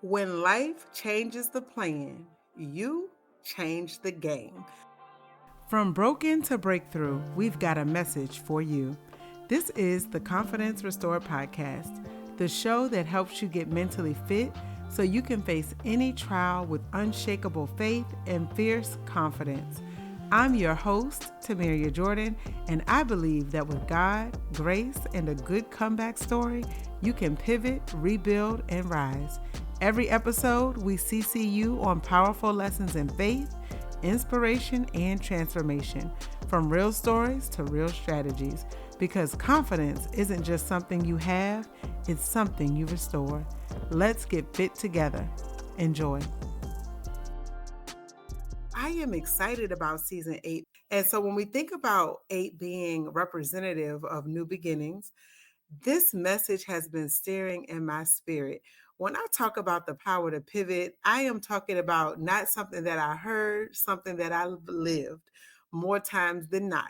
When life changes the plan, you change the game. From broken to breakthrough, we've got a message for you. This is the Confidence Restored Podcast, the show that helps you get mentally fit so you can face any trial with unshakable faith and fierce confidence. I'm your host, Tomeria Jordan, and I believe that with God, grace, and a good comeback story, you can pivot, rebuild, and rise. Every episode, we CC you on powerful lessons in faith, inspiration, and transformation, from real stories to real strategies, because confidence isn't just something you have, it's something you restore. Let's get fit together. Enjoy. I am excited about season 8. And so when we think about 8 being representative of new beginnings, this message has been stirring in my spirit. When I talk about the power to pivot, I am talking about not something that I heard, something that I lived more times than not.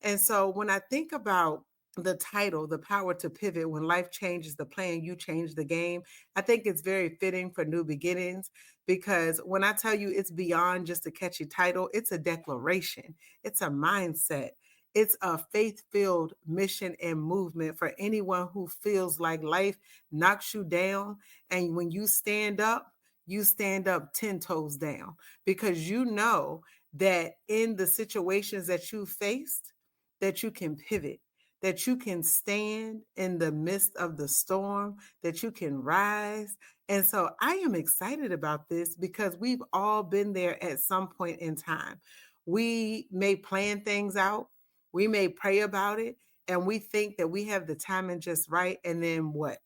And so when I think about the title, The Power to Pivot, when life changes the plan, you change the game, I think it's very fitting for new beginnings, because when I tell you it's beyond just a catchy title, it's a declaration, it's a mindset. It's a faith filled mission and movement for anyone who feels like life knocks you down. And when you stand up 10 toes down, because you know that in the situations that you faced, that you can pivot, that you can stand in the midst of the storm, that you can rise. And so I am excited about this because we've all been there at some point in time. We may plan things out, we may pray about it, and we think that we have the timing just right. And then what?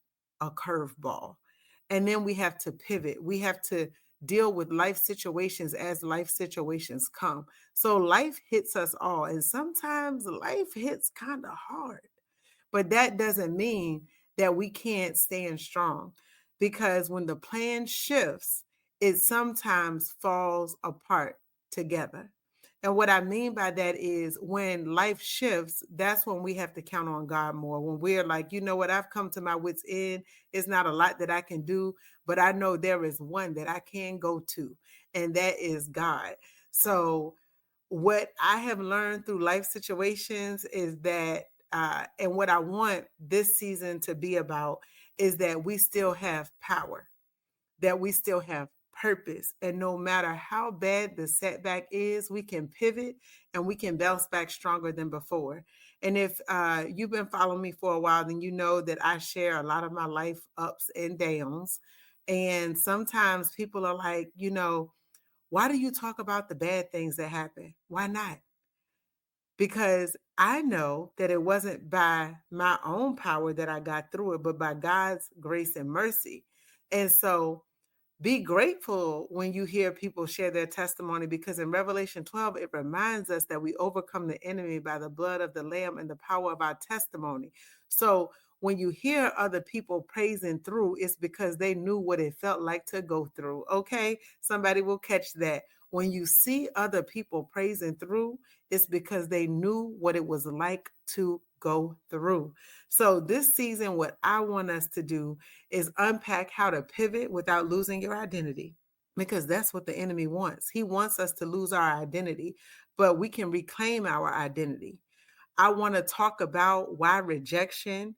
A curveball. And then we have to pivot. We have to deal with life situations as life situations come. So life hits us all. And sometimes life hits kind of hard. But that doesn't mean that we can't stand strong, because when the plan shifts, it sometimes falls apart together. And what I mean by that is when life shifts, that's when we have to count on God more. When we're like, you know what, I've come to my wits' end. It's not a lot that I can do, but I know there is one that I can go to, and that is God. So, what I have learned through life situations is that, and what I want this season to be about, is that we still have power, that we still have purpose. And no matter how bad the setback is, we can pivot and we can bounce back stronger than before. And if you've been following me for a while, then you know that I share a lot of my life ups and downs. And sometimes people are like, why do you talk about the bad things that happen? Why not? Because I know that it wasn't by my own power that I got through it, but by God's grace and mercy. And so be grateful when you hear people share their testimony, because in Revelation 12, it reminds us that we overcome the enemy by the blood of the Lamb and the power of our testimony. So when you hear other people praising through, it's because they knew what it felt like to go through. Okay. Somebody will catch that. When you see other people praising through, it's because they knew what it was like to go through. So this season, what I want us to do is unpack how to pivot without losing your identity, because that's what the enemy wants. He wants us to lose our identity, but we can reclaim our identity. I want to talk about why rejection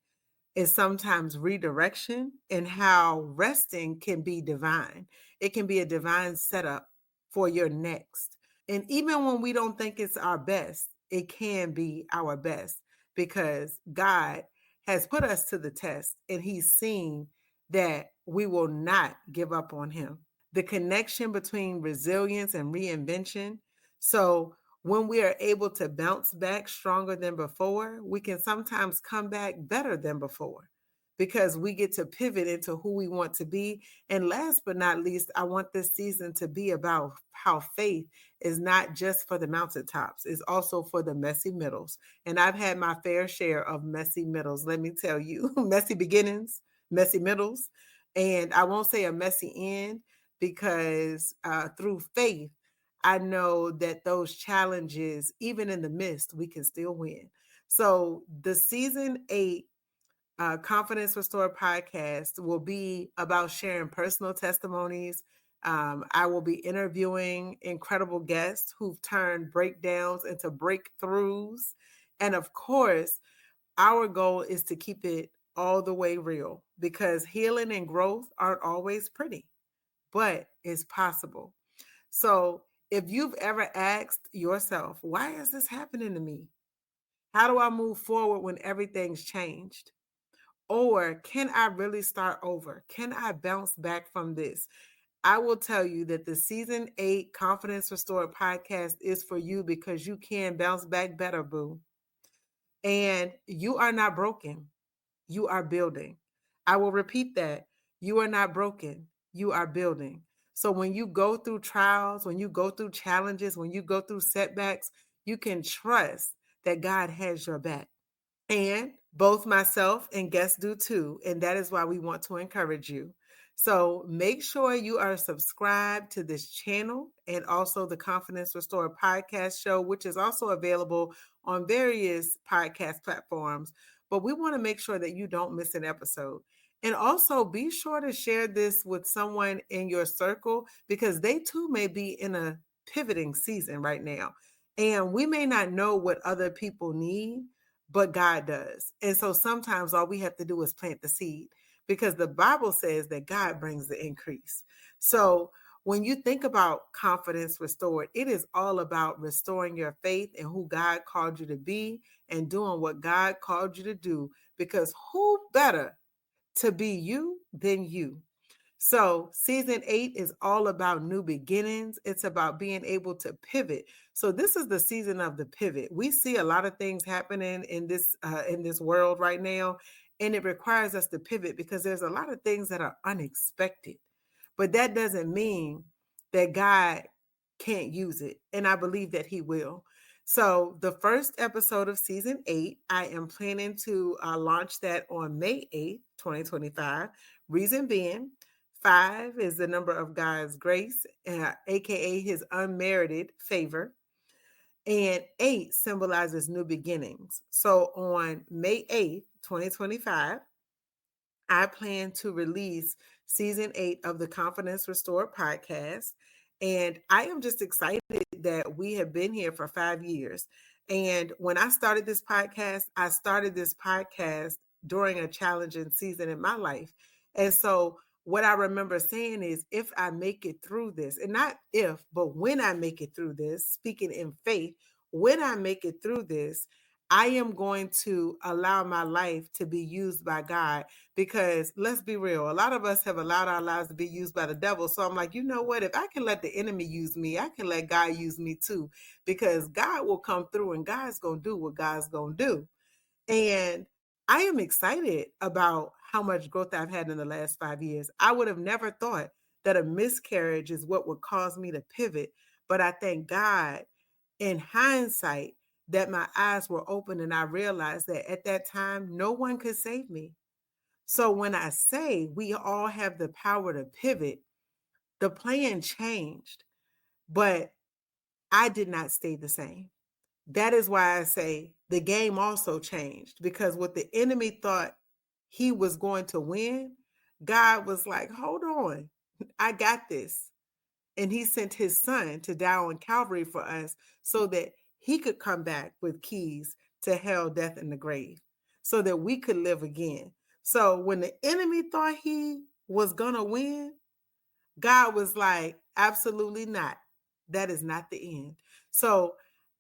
is sometimes redirection, and how resting can be divine. It can be a divine setup for your next. And even when we don't think it's our best, it can be our best, because God has put us to the test and he's seen that we will not give up on him. The connection between resilience and reinvention. So when we are able to bounce back stronger than before, we can sometimes come back better than before, because we get to pivot into who we want to be. And last but not least, I want this season to be about how faith is not just for the mountaintops, it's also for the messy middles. And I've had my fair share of messy middles, let me tell you. Messy beginnings, messy middles, and I won't say a messy end, because through faith, I know that those challenges, even in the midst, we can still win. So the season 8 Confidence Restored podcast will be about sharing personal testimonies. I will be interviewing incredible guests who've turned breakdowns into breakthroughs. And of course, our goal is to keep it all the way real because healing and growth aren't always pretty, but it's possible. So if you've ever asked yourself, why is this happening to me? How do I move forward when everything's changed? Or can I really start over? Can I bounce back from this? I will tell you that the season 8 Confidence Restored podcast is for you because you can bounce back better, boo. And you are not broken. You are building. I will repeat that. You are not broken. You are building. So when you go through trials, when you go through challenges, when you go through setbacks, you can trust that God has your back. And both myself and guests do too. And that is why we want to encourage you. So make sure you are subscribed to this channel and also the Confidence Restored podcast show, which is also available on various podcast platforms. But we want to make sure that you don't miss an episode. And also be sure to share this with someone in your circle because they too may be in a pivoting season right now. And we may not know what other people need, but God does. And so sometimes all we have to do is plant the seed because the Bible says that God brings the increase. So when you think about confidence restored, it is all about restoring your faith in who God called you to be and doing what God called you to do, because who better to be you than you? So season 8 is all about new beginnings. It's about being able to pivot. So this is the season of the pivot. We see a lot of things happening in this world right now, and it requires us to pivot because there's a lot of things that are unexpected. But that doesn't mean that God can't use it, and I believe that He will. So the first episode of season 8, I am planning to launch that on May 8th, 2025. Reason being, 5 is the number of God's grace, aka His unmerited favor. And 8 symbolizes new beginnings. So on May 8th, 2025, I plan to release season 8 of the Confidence Restored podcast. And I am just excited that we have been here for 5 years. And when I started this podcast, I started this podcast during a challenging season in my life. And so what I remember saying is, if I make it through this, and not if, but when I make it through this, speaking in faith, when I make it through this, I am going to allow my life to be used by God, because let's be real, a lot of us have allowed our lives to be used by the devil. So I'm like, you know what? If I can let the enemy use me, I can let God use me too, because God will come through and God's going to do what God's going to do. And I am excited about how much growth I've had in the last 5 years. I would have never thought that a miscarriage is what would cause me to pivot. But I thank God in hindsight that my eyes were open and I realized that at that time, no one could save me. So when I say we all have the power to pivot, the plan changed, but I did not stay the same. That is why I say the game also changed, because what the enemy thought he was going to win, God was like, hold on, I got this. And He sent His Son to die on Calvary for us so that He could come back with keys to hell, death, and the grave, so that we could live again. So when the enemy thought he was going to win, God was like, absolutely not. That is not the end. So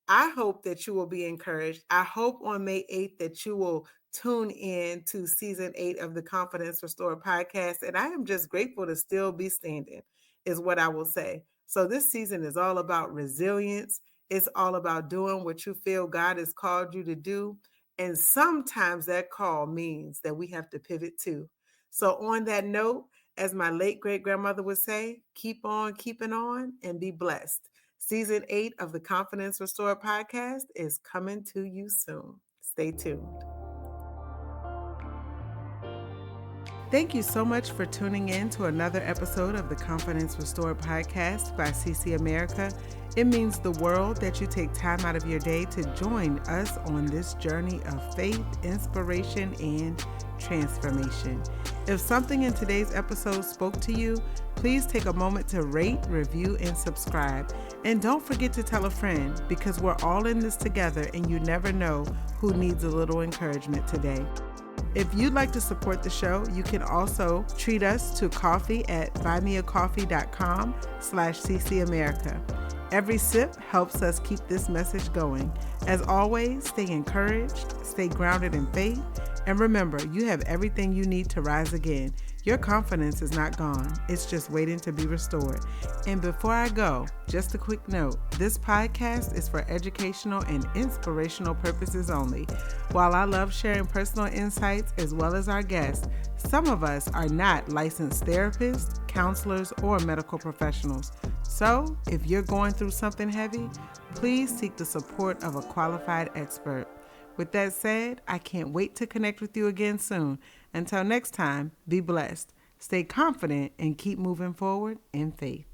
I hope that you will be encouraged. I hope on May 8th that you will tune in to season 8 of the Confidence Restored podcast. And I am just grateful to still be standing, is what I will say. So this season is all about resilience. It's all about doing what you feel God has called you to do. And sometimes that call means that we have to pivot too. So on that note, as my late great grandmother would say, keep on keeping on and be blessed. Season 8 of the Confidence Restored podcast is coming to you soon. Stay tuned. Thank you so much for tuning in to another episode of the Confidence Restored podcast by CC America. It means the world that you take time out of your day to join us on this journey of faith, inspiration, and transformation. If something in today's episode spoke to you, please take a moment to rate, review, and subscribe. And don't forget to tell a friend, because we're all in this together and you never know who needs a little encouragement today. If you'd like to support the show, you can also treat us to coffee at buymeacoffee.com/ccamerica. Every sip helps us keep this message going. As always, stay encouraged, stay grounded in faith, and remember, you have everything you need to rise again. Your confidence is not gone. It's just waiting to be restored. And before I go, just a quick note. This podcast is for educational and inspirational purposes only. While I love sharing personal insights as well as our guests, some of us are not licensed therapists, counselors, or medical professionals. So, if you're going through something heavy, please seek the support of a qualified expert. With that said, I can't wait to connect with you again soon. Until next time, be blessed, stay confident, and keep moving forward in faith.